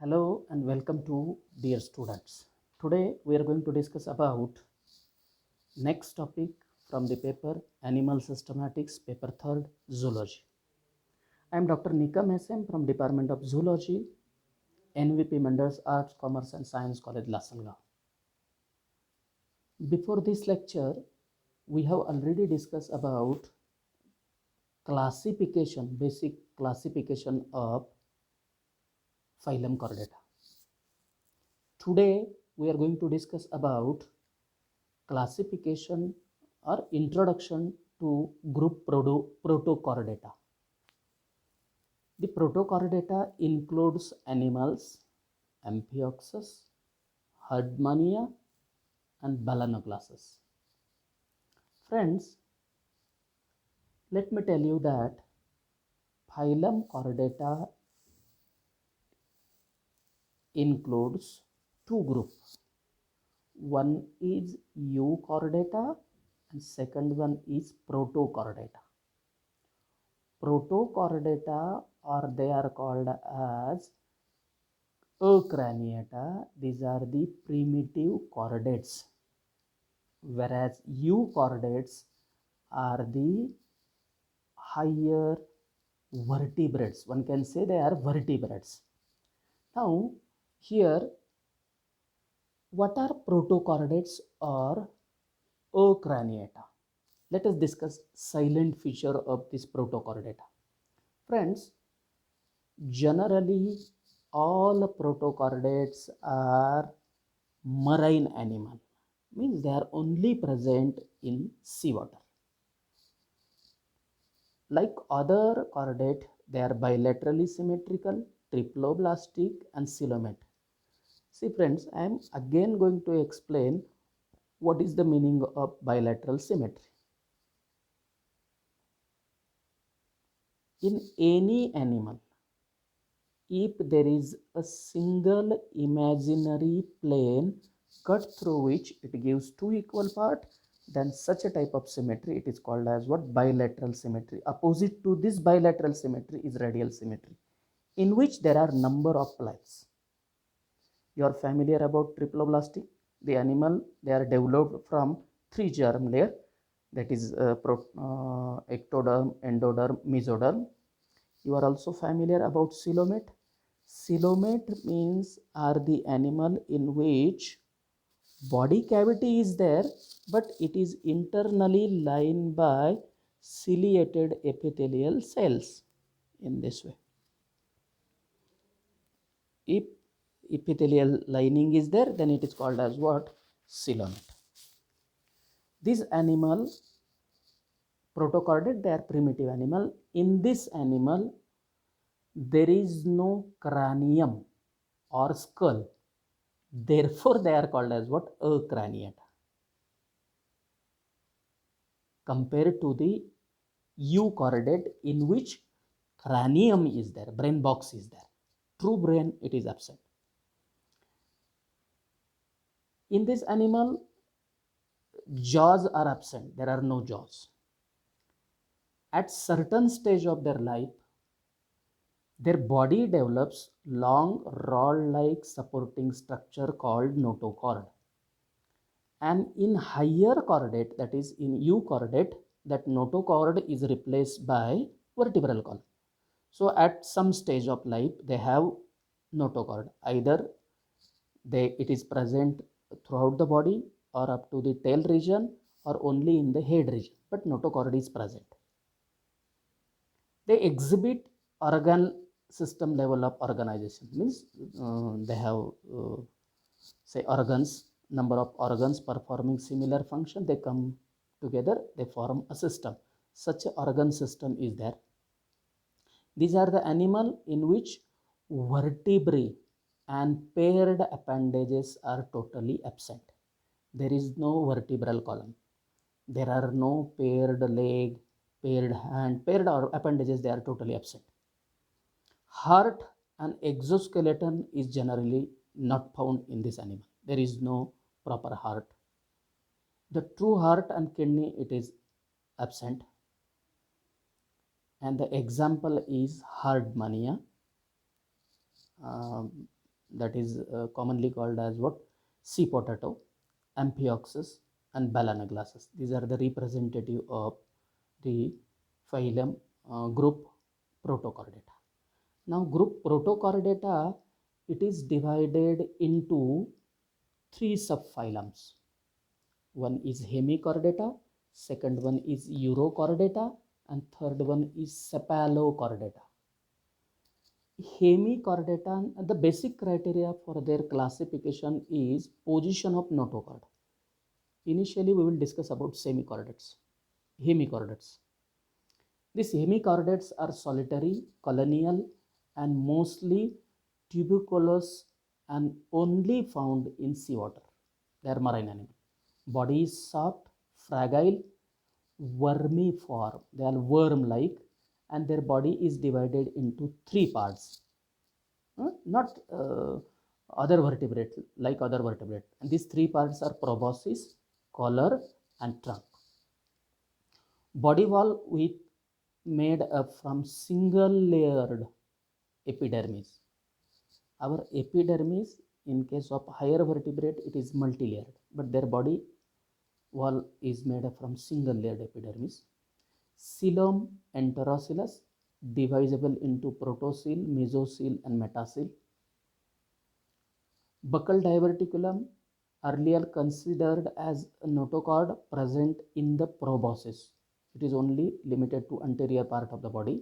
Hello and welcome to dear students. Today we are going to discuss about next topic from the paper Animal Systematics, paper 3rd, Zoology. I am Dr. Nikam SM from Department of Zoology, NVP Menders Arts, Commerce and Science College, Lasanga. Before this lecture, we have already discussed about classification, basic classification of phylum Chordata. Today we are going to discuss about classification or introduction to group Protochordata. The Protochordata includes animals, Amphioxus, Herdmania, and Balanoclassus. Friends, let me tell you that phylum Chordata includes two groups. One is Euchordata and second one is Protochordata. Protochordata, or they are called as Acraniata, these are the primitive chordates, whereas euchordates are the higher vertebrates. One can say they are vertebrates. Now, here, what are protochordates or Acraniata? Let us discuss silent feature of this Protochordata. Friends, generally all protochordates are marine animal, means they are only present in seawater. Like other chordate, they are bilaterally symmetrical, triploblastic and coelomate. See friends, I am again going to explain what is the meaning of bilateral symmetry. In any animal, if there is a single imaginary plane cut through which it gives two equal parts, then such a type of symmetry, it is called as what? Bilateral symmetry. Opposite to this bilateral symmetry is radial symmetry, in which there are number of planes. You are familiar about triploblastic? The animal, they are developed from three germ layer, that is ectoderm, endoderm, mesoderm. You are also familiar about coelomate. Coelomate means are the animal in which body cavity is there, but it is internally lined by ciliated epithelial cells in this way. If epithelial lining is there, then it is called as what? Coelomate. This animal, protochordate, they are primitive animal. In this animal, there is no cranium or skull. Therefore, they are called as what? Acraniata. Compared to the euchordate, in which cranium is there, brain box is there. True brain, it is absent. In this animal, jaws are absent. There are no jaws. At certain stage of their life, their body develops long rod-like supporting structure called notochord. And in higher chordate, that is in euchordate, that notochord is replaced by vertebral column. So at some stage of life, they have notochord. Either it is present throughout the body or up to the tail region or only in the head region, but notochord is present. They exhibit organ system level of organization, means they have say organs, number of organs performing similar function, they come together, they form a system. Such an organ system is there. These are the animal in which vertebrae and paired appendages are totally absent. There is no vertebral column. There are no paired leg, paired hand, paired appendages, they are totally absent. Heart and exoskeleton is generally not found in this animal. There is no proper heart. The true heart and kidney, it is absent. And the example is Herdmania. that is commonly called as what? Sea potato, Amphioxus, and Balanoglossus. These are the representative of the phylum group Protochordata. Now group Protochordata, it is divided into three subphylums. One is Hemichordata, second one is Urochordata, and third one is Cephalochordata. Hemichordata, the basic criteria for their classification is position of notochord. Initially, we will discuss about semichordates, hemichordates. These hemichordates are solitary, colonial, and mostly tuberculous and only found in seawater. They are marine animal. Body is soft, fragile, wormiform. They are worm-like, and their body is divided into three parts. Not other vertebrate like other vertebrate. And these three parts are proboscis, collar, and trunk. Body wall with made up from single layered epidermis. Our epidermis, in case of higher vertebrate, it is multi-layered, but their body wall is made up from single layered epidermis. Coelom enterocoelous, divisible into protocele, mesocele, and metacele. Buccal diverticulum, earlier considered as a notochord, present in the proboscis. It is only limited to anterior part of the body.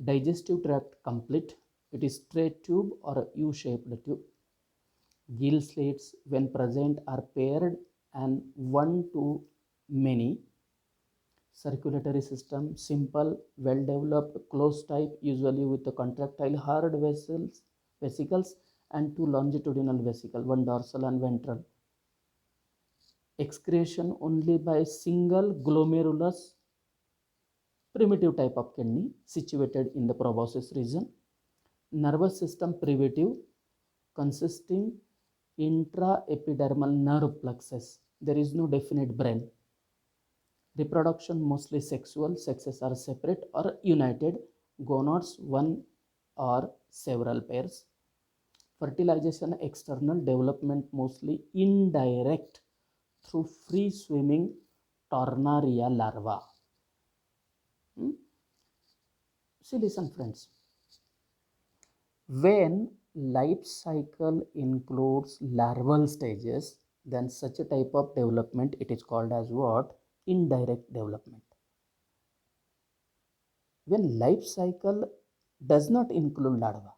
Digestive tract complete. It is straight tube or U-shaped tube. Gill slits, when present, are paired and one to many. Circulatory system simple, well developed, closed type, usually with the contractile hard vesicles and two longitudinal vesicles, one dorsal and ventral. Excretion only by single glomerulus primitive type of kidney situated in the proboscis region. Nervous system primitive, consisting intraepidermal nerve plexus. There is no definite brain. Reproduction mostly sexual, sexes are separate or united, gonads one or several pairs. Fertilization external, development mostly indirect through free swimming Tornaria larva. See, listen friends, when life cycle includes larval stages, then such a type of development, it is called as what? Indirect development. When life cycle does not include larva,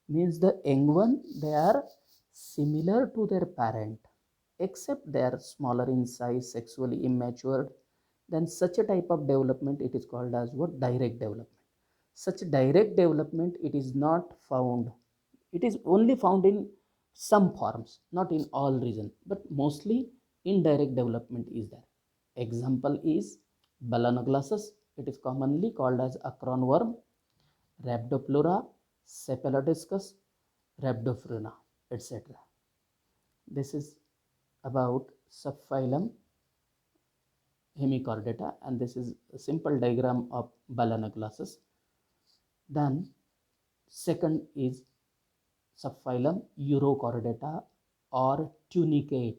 means the young one, they are similar to their parent, except they are smaller in size, sexually immature, then such a type of development, it is called as what? Direct development. Such direct development, it is not found, it is only found in some forms, not in all regions, but mostly indirect development is there. Example is Balanoglossus, it is commonly called as acron worm, Rhabdopleura, Cephalodiscus, Rhabdophrena, etc. This is about subphylum Hemichordata, and this is a simple diagram of Balanoglossus. Then second is subphylum Urochordata or tunicate.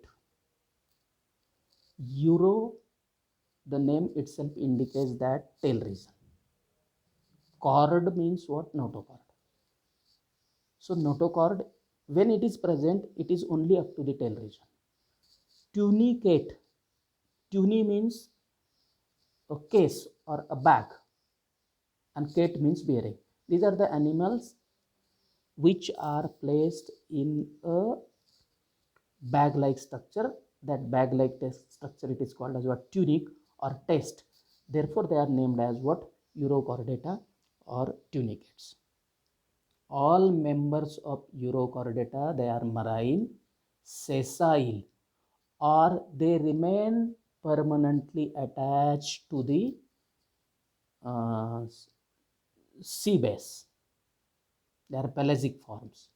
Uro, the name itself indicates that tail region. Chord means what? Notochord. So notochord, when it is present, it is only up to the tail region. Tunicate. Tuni means a case or a bag, and kate means bearing. These are the animals which are placed in a bag-like structure. That bag-like structure, it is called as what? Tunic or test. Therefore, they are named as what? Urochordata or tunicates. All members of Urochordata, they are marine, sessile, or they remain permanently attached to the sea base. They are pelagic forms.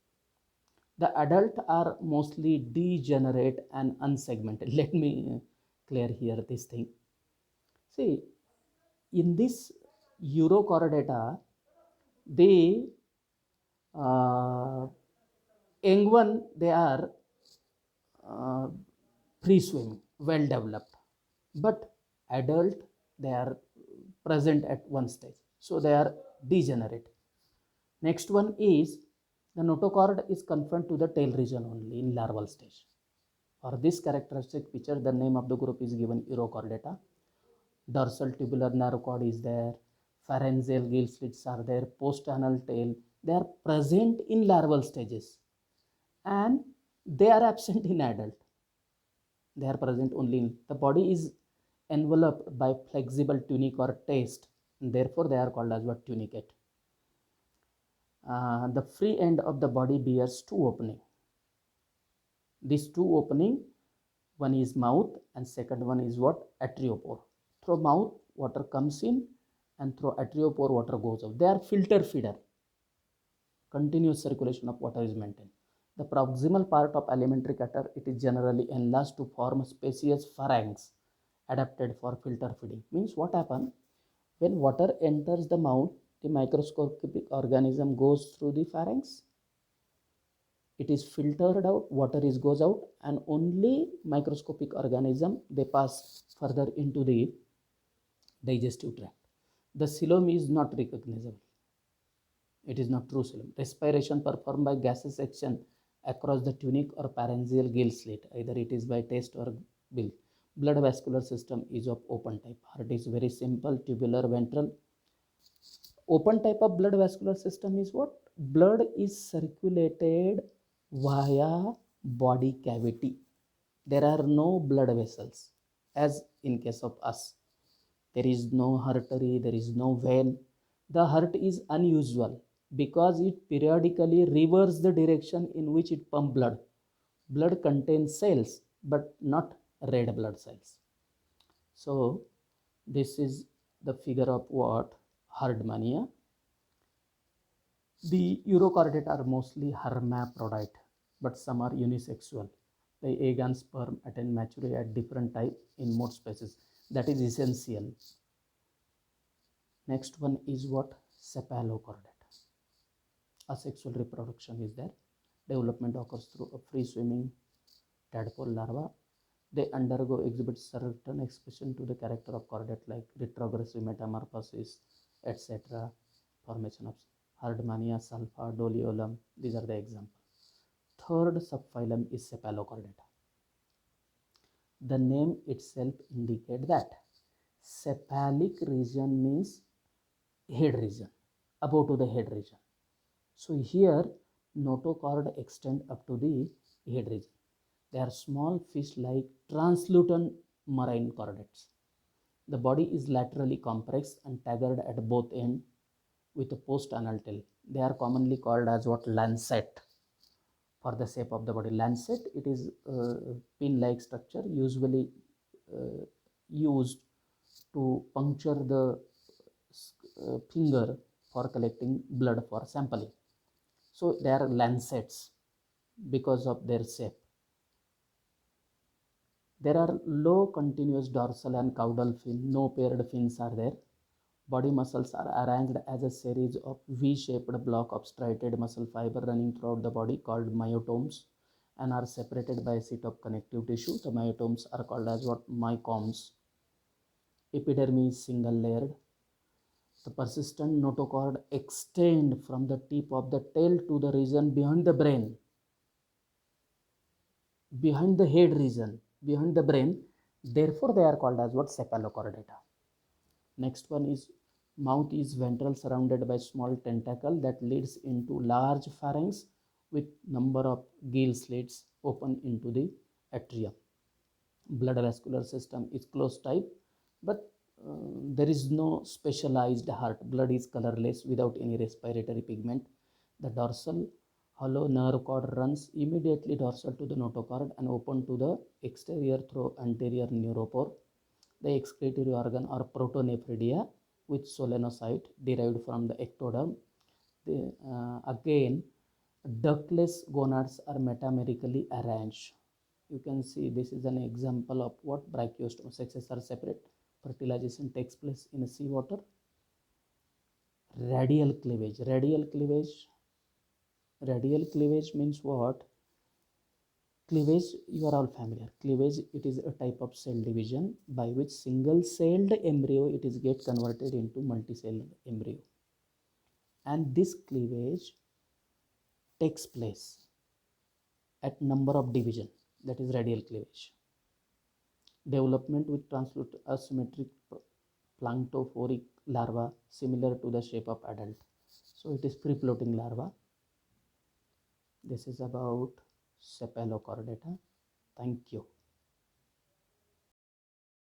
The adult are mostly degenerate and unsegmented. Let me clear here this thing. See, in this Urochordata, they Young one, they are uh, free swimming, well developed, but adult, they are present at one stage, so they are degenerate. Next one is the notochord is confined to the tail region only in larval stage. For this characteristic feature, the name of the group is given Urochordata. Dorsal tubular narrow cord is there, pharyngeal gill slits are there, postanal tail, they are present in larval stages and they are absent in adult. They are present only in the body is enveloped by flexible tunic or taste, and therefore they are called as what tunicate. The free end of the body bears two opening. These two opening, one is mouth and second one is what? Arteriopore. Through mouth water comes in and through arteriopore water goes out. They are filter feeder. Continuous circulation of water is maintained. The proximal part of alimentary catheter, it is generally enlarged to form a spacious pharynx adapted for filter feeding. Means what happens? When water enters the mouth, the microscopic organism goes through the pharynx. It is filtered out, water is goes out, and only microscopic organism they pass further into the digestive tract. The coelom is not recognizable. It is not true coelom. Respiration performed by gaseous section across the tunic or pharyngeal gill slit, either it is by taste or bill. Blood vascular system is of open type. Heart is very simple, tubular, ventral. Open type of blood vascular system is what? Blood is circulated via body cavity. There are no blood vessels as in case of us. There is no artery, there is no vein. The heart is unusual because it periodically reverses the direction in which it pumps blood. Blood contains cells but not red blood cells. So this is the figure of what? Herdmania. The Urochordata are mostly hermaphrodite, but some are unisexual. The egg and sperm attain maturity at different time in most species. That is essential. Next one is what? Cephalochordata. Asexual reproduction is there. Development occurs through a free swimming tadpole larva. They exhibit certain expression to the character of chordate like retrogressive metamorphosis, etc. Formation of Herdmania, Sulfa, Doliolum. These are the examples. Third subphylum is Cephalochordata. The name itself indicates that cephalic region means head region, above to the head region. So here notochord extend up to the head region. They are small fish-like translucent marine chordates. The body is laterally compressed and tagged at both ends with a post-anal tail. They are commonly called as what? Lancet. For the shape of the body, lancet, it is pin-like structure usually used to puncture the finger for collecting blood for sampling. So they are lancets because of their shape. There are low continuous dorsal and caudal fin, no paired fins are there. Body muscles are arranged as a series of V-shaped block of striated muscle fiber running throughout the body called myotomes and are separated by a sheet of connective tissue. The myotomes are called as what? Mycomes. Epidermis is single layered. The persistent notochord extend from the tip of the tail to the region behind the brain, behind the head region, behind the brain. Therefore, they are called as what? Cephalochordata. Next one is mouth is ventral, surrounded by small tentacle that leads into large pharynx with number of gill slits open into the atrium. Blood vascular system is closed type, but there is no specialized heart. Blood is colorless without any respiratory pigment. The dorsal hollow nerve cord runs immediately dorsal to the notochord and open to the exterior through anterior neuropore. The excretory organ are protonephridia with solenocyte derived from the ectoderm. Again, ductless gonads are metamerically arranged. You can see this is an example of what? Brachiostomes. Sexes are separate. Fertilization takes place in seawater. Radial cleavage. Radial cleavage Radial cleavage means what? Cleavage, you are all familiar. Cleavage, it is a type of cell division by which single celled embryo it is get converted into multi-celled embryo, and this cleavage takes place at number of division, that is radial cleavage. Development with translucent asymmetric planktophoric larva similar to the shape of adult. So it is free floating larva. This is about cephalochordata. Thank you.